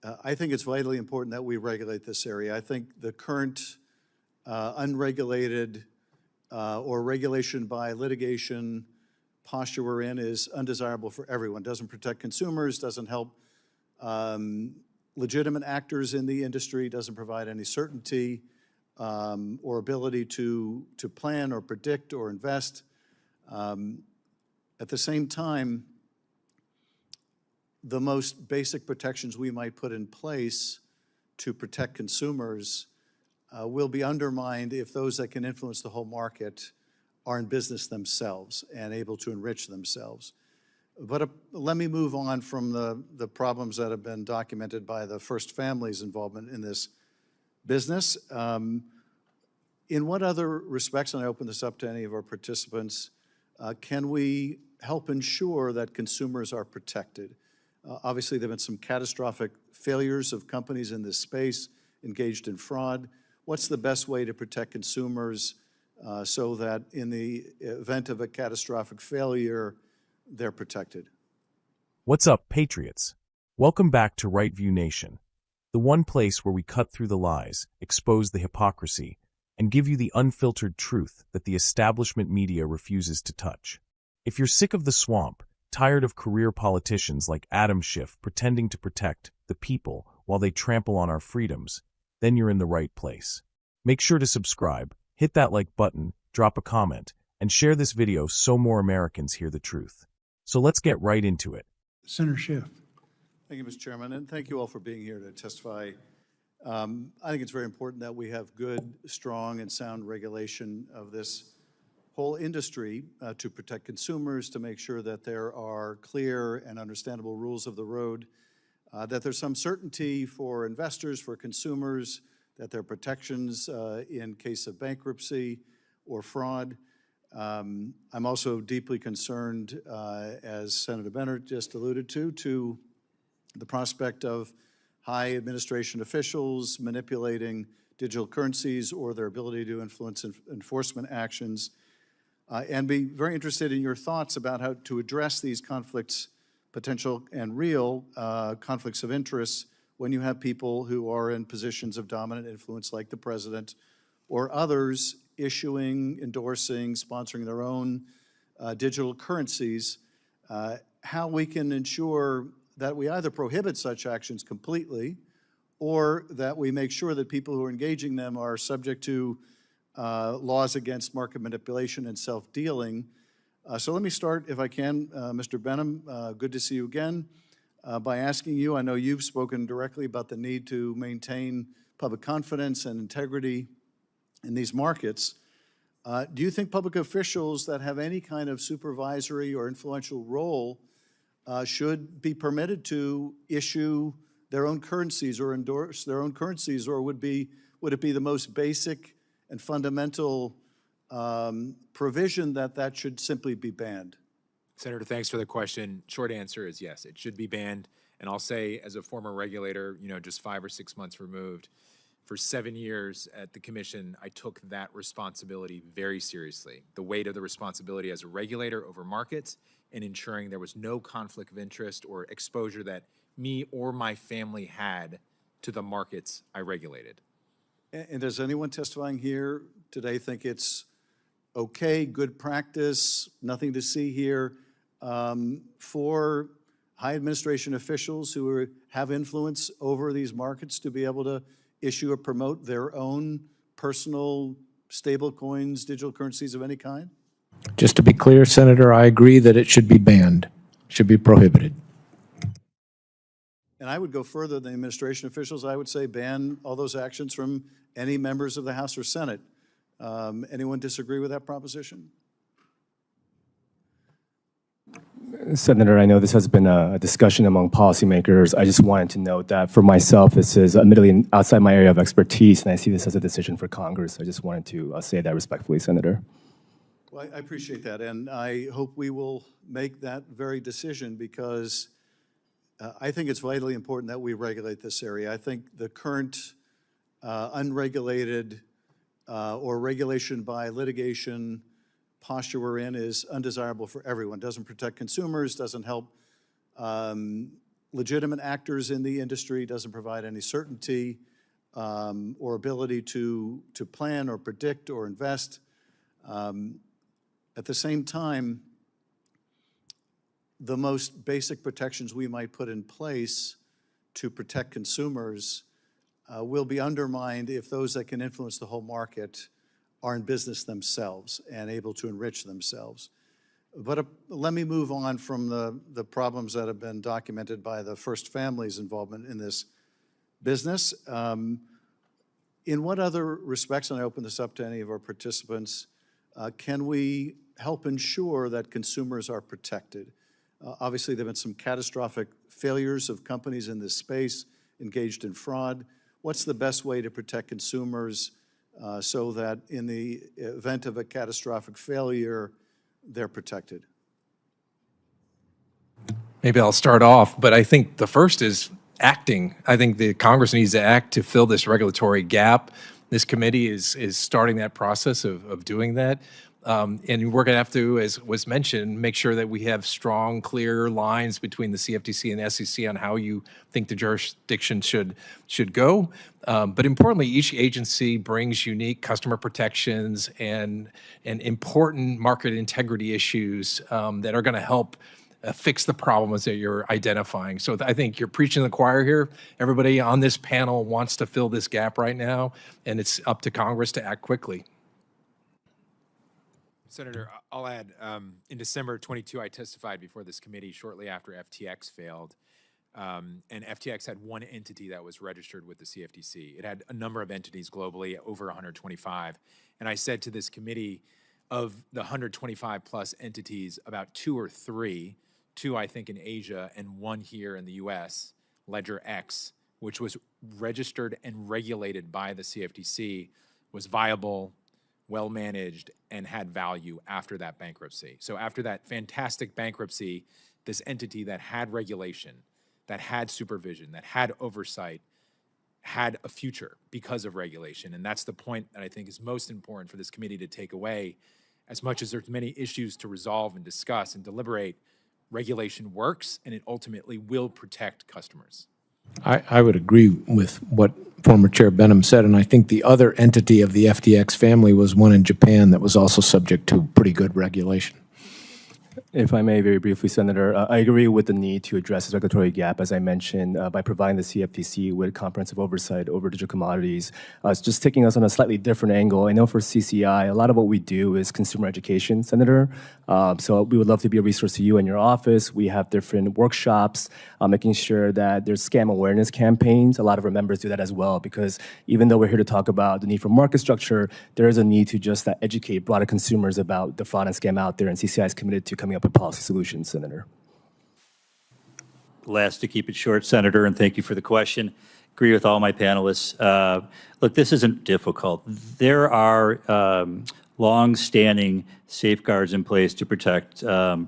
I think it's vitally important that we regulate this area. I think the current unregulated or regulation by litigation posture we're in is undesirable for everyone. Doesn't protect consumers, doesn't help legitimate actors in the industry, doesn't provide any certainty or ability to plan or predict or invest. At the same time, the most basic protections we might put in place to protect consumers will be undermined if those that can influence the whole market are in business themselves and able to enrich themselves. But let me move on from the problems that have been documented by the first family's involvement in this business. In what other respects, and I open this up to any of our participants, can we help ensure that consumers are protected? Obviously, there have been some catastrophic failures of companies in this space engaged in fraud. What's the best way to protect consumers so that in the event of a catastrophic failure, they're protected? What's up, Patriots? Welcome back to Right View Nation, the one place where we cut through the lies, expose the hypocrisy, and give you the unfiltered truth that the establishment media refuses to touch. If you're sick of the swamp, tired of career politicians like Schiff pretending to protect the people while they trample on our freedoms, then you're in the right place. Make sure to subscribe, hit that like button, drop a comment, and share this video so more Americans hear the truth. So let's get right into it. Senator Schiff. Thank you, Mr. Chairman, and thank you all for being here to testify. I think it's very important that we have good, strong, and sound regulation of this whole industry to protect consumers, to make sure that there are clear and understandable rules of the road, that there's some certainty for investors, for consumers, that there are protections in case of bankruptcy or fraud. I'm also deeply concerned, as Senator Benner just alluded to the prospect of high administration officials manipulating digital currencies or their ability to influence enforcement actions. And be very interested in your thoughts about how to address these conflicts, potential and real conflicts of interest, when you have people who are in positions of dominant influence like the president or others issuing, endorsing, sponsoring their own digital currencies, how we can ensure that we either prohibit such actions completely or that we make sure that people who are engaging them are subject to laws against market manipulation and self-dealing. So let me start, if I can, Mr. Benham, good to see you again, by asking you, I know you've spoken directly about the need to maintain public confidence and integrity in these markets. Do you think public officials that have any kind of supervisory or influential role should be permitted to issue their own currencies or endorse their own currencies, or would it be the most basic and fundamental provision that should simply be banned? Senator, thanks for the question. Short answer is yes, it should be banned. And I'll say, as a former regulator, just 5 or 6 months removed, for 7 years at the commission, I took that responsibility very seriously. The weight of the responsibility as a regulator over markets and ensuring there was no conflict of interest or exposure that me or my family had to the markets I regulated. And does anyone testifying here today think it's okay, good practice, nothing to see here, for high administration officials who have influence over these markets to be able to issue or promote their own personal stable coins, digital currencies of any kind? Just to be clear, Senator, I agree that it should be banned, should be prohibited. And I would go further than the administration officials. I would say ban all those actions from any members of the House or Senate. Anyone disagree with that proposition? Senator, I know this has been a discussion among policymakers. I just wanted to note that for myself, this is admittedly outside my area of expertise, and I see this as a decision for Congress. I just wanted to say that respectfully, Senator. Well, I appreciate that, and I hope we will make that very decision, because I think it's vitally important that we regulate this area. I think the current unregulated or regulation by litigation posture we're in is undesirable for everyone. Doesn't protect consumers, doesn't help legitimate actors in the industry, doesn't provide any certainty or ability to plan or predict or invest. At the same time, the most basic protections we might put in place to protect consumers will be undermined if those that can influence the whole market are in business themselves and able to enrich themselves. But let me move on from the problems that have been documented by the first family's involvement in this business. In what other respects, and I open this up to any of our participants, can we help ensure that consumers are protected? Obviously, there have been some catastrophic failures of companies in this space engaged in fraud. What's the best way to protect consumers so that in the event of a catastrophic failure, they're protected? Maybe I'll start off, but I think the first is acting. I think the Congress needs to act to fill this regulatory gap. This committee is starting that process of doing that. And we're going to have to, as was mentioned, make sure that we have strong, clear lines between the CFTC and the SEC on how you think the jurisdiction should go. But importantly, each agency brings unique customer protections and important market integrity issues that are going to help fix the problems that you're identifying. So I think you're preaching to the choir here. Everybody on this panel wants to fill this gap right now, and it's up to Congress to act quickly. Senator, I'll add, in December 22, I testified before this committee shortly after FTX failed. And FTX had one entity that was registered with the CFTC. It had a number of entities globally, over 125. And I said to this committee, of the 125 plus entities, about two I think in Asia and one here in the US, Ledger X, which was registered and regulated by the CFTC, was viable, well-managed, and had value after that bankruptcy. So after that fantastic bankruptcy, this entity that had regulation, that had supervision, that had oversight, had a future because of regulation. And that's the point that I think is most important for this committee to take away. As much as there's many issues to resolve and discuss and deliberate, regulation works, and it ultimately will protect customers. I would agree with what former Chair Benham said, and I think the other entity of the FTX family was one in Japan that was also subject to pretty good regulation. If I may, very briefly, Senator, I agree with the need to address this regulatory gap, as I mentioned, by providing the CFTC with comprehensive oversight over digital commodities. It's just taking us on a slightly different angle. I know for CCI, a lot of what we do is consumer education, Senator. So we would love to be a resource to you and your office. We have different workshops, making sure that there's scam awareness campaigns. A lot of our members do that as well, because even though we're here to talk about the need for market structure, there is a need to just educate broader consumers about the fraud and scam out there, and CCI is committed to coming up with policy solutions, Senator. Last, to keep it short, Senator, and thank you for the question. Agree with all my panelists. Look, this isn't difficult. There are long-standing safeguards in place to protect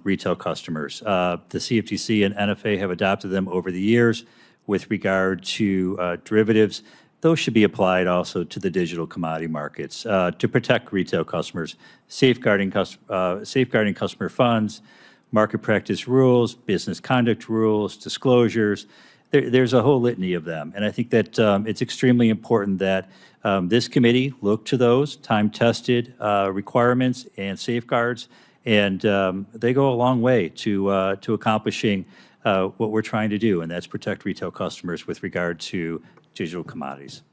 retail customers. The CFTC and NFA have adopted them over the years with regard to derivatives. Those should be applied also to the digital commodity markets to protect retail customers, safeguarding customer funds, market practice rules, business conduct rules, disclosures. There's a whole litany of them. And I think that it's extremely important that this committee look to those time-tested requirements and safeguards, and they go a long way to accomplishing what we're trying to do, and that's protect retail customers with regard to digital commodities.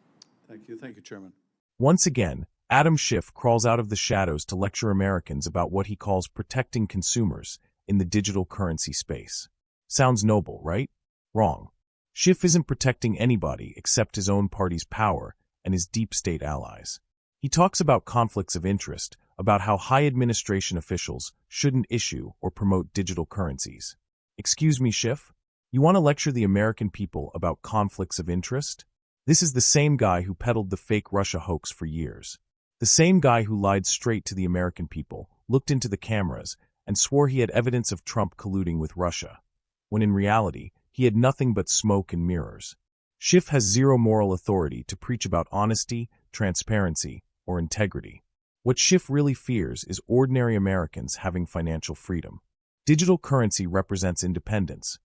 Thank you. Thank you, Chairman. Once again, Adam Schiff crawls out of the shadows to lecture Americans about what he calls protecting consumers in the digital currency space. Sounds noble, right? Wrong. Schiff isn't protecting anybody except his own party's power and his deep state allies. He talks about conflicts of interest, about how high administration officials shouldn't issue or promote digital currencies. Excuse me, Schiff? You want to lecture the American people about conflicts of interest? This is the same guy who peddled the fake Russia hoax for years. The same guy who lied straight to the American people, looked into the cameras, and swore he had evidence of Trump colluding with Russia, when in reality, he had nothing but smoke and mirrors. Schiff has zero moral authority to preach about honesty, transparency, or integrity. What Schiff really fears is ordinary Americans having financial freedom. Digital currency represents independence.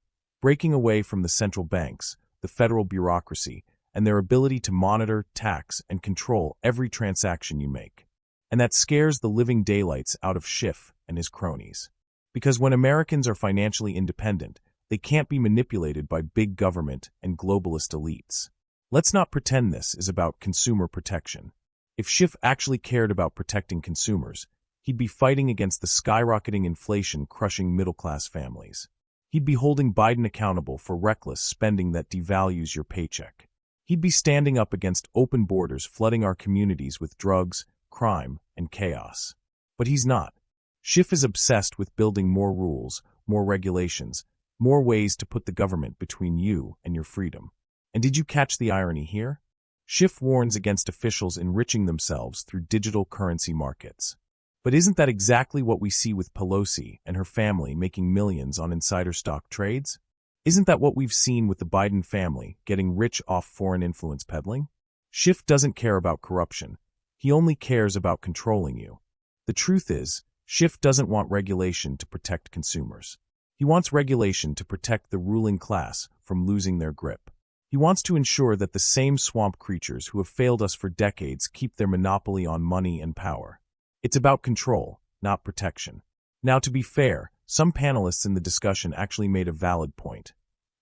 breaking away from the central banks, the federal bureaucracy, and their ability to monitor, tax, and control every transaction you make. And that scares the living daylights out of Schiff and his cronies. Because when Americans are financially independent, they can't be manipulated by big government and globalist elites. Let's not pretend this is about consumer protection. If Schiff actually cared about protecting consumers, he'd be fighting against the skyrocketing inflation crushing middle-class families. He'd be holding Biden accountable for reckless spending that devalues your paycheck. He'd be standing up against open borders flooding our communities with drugs, crime, and chaos. But he's not. Schiff is obsessed with building more rules, more regulations, more ways to put the government between you and your freedom. And did you catch the irony here? Schiff warns against officials enriching themselves through digital currency markets. But isn't that exactly what we see with Pelosi and her family making millions on insider stock trades? Isn't that what we've seen with the Biden family getting rich off foreign influence peddling? Schiff doesn't care about corruption. He only cares about controlling you. The truth is, Schiff doesn't want regulation to protect consumers. He wants regulation to protect the ruling class from losing their grip. He wants to ensure that the same swamp creatures who have failed us for decades keep their monopoly on money and power. It's about control, not protection. Now, to be fair, some panelists in the discussion actually made a valid point.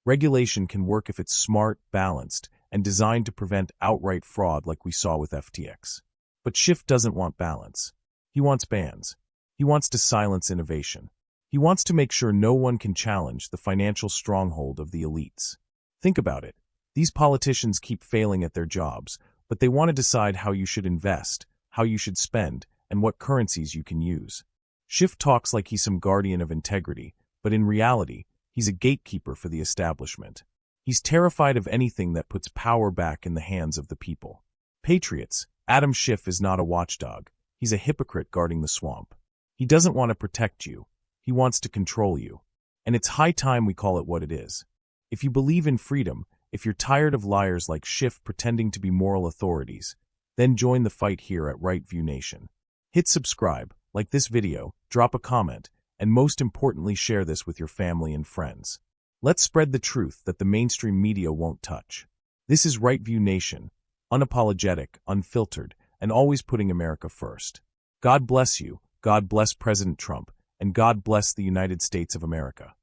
Regulation can work if it's smart, balanced, and designed to prevent outright fraud like we saw with FTX. But Schiff doesn't want balance. He wants bans. He wants to silence innovation. He wants to make sure no one can challenge the financial stronghold of the elites. Think about it. These politicians keep failing at their jobs, but they want to decide how you should invest, how you should spend, and what currencies you can use. Schiff talks like he's some guardian of integrity, but in reality, he's a gatekeeper for the establishment. He's terrified of anything that puts power back in the hands of the people. Patriots, Adam Schiff is not a watchdog. He's a hypocrite guarding the swamp. He doesn't want to protect you. He wants to control you. And it's high time we call it what it is. If you believe in freedom, if you're tired of liars like Schiff pretending to be moral authorities, then join the fight here at Right View Nation. Hit subscribe, like this video, drop a comment, and most importantly share this with your family and friends. Let's spread the truth that the mainstream media won't touch. This is Right View Nation, unapologetic, unfiltered, and always putting America first. God bless you, God bless President Trump, and God bless the United States of America.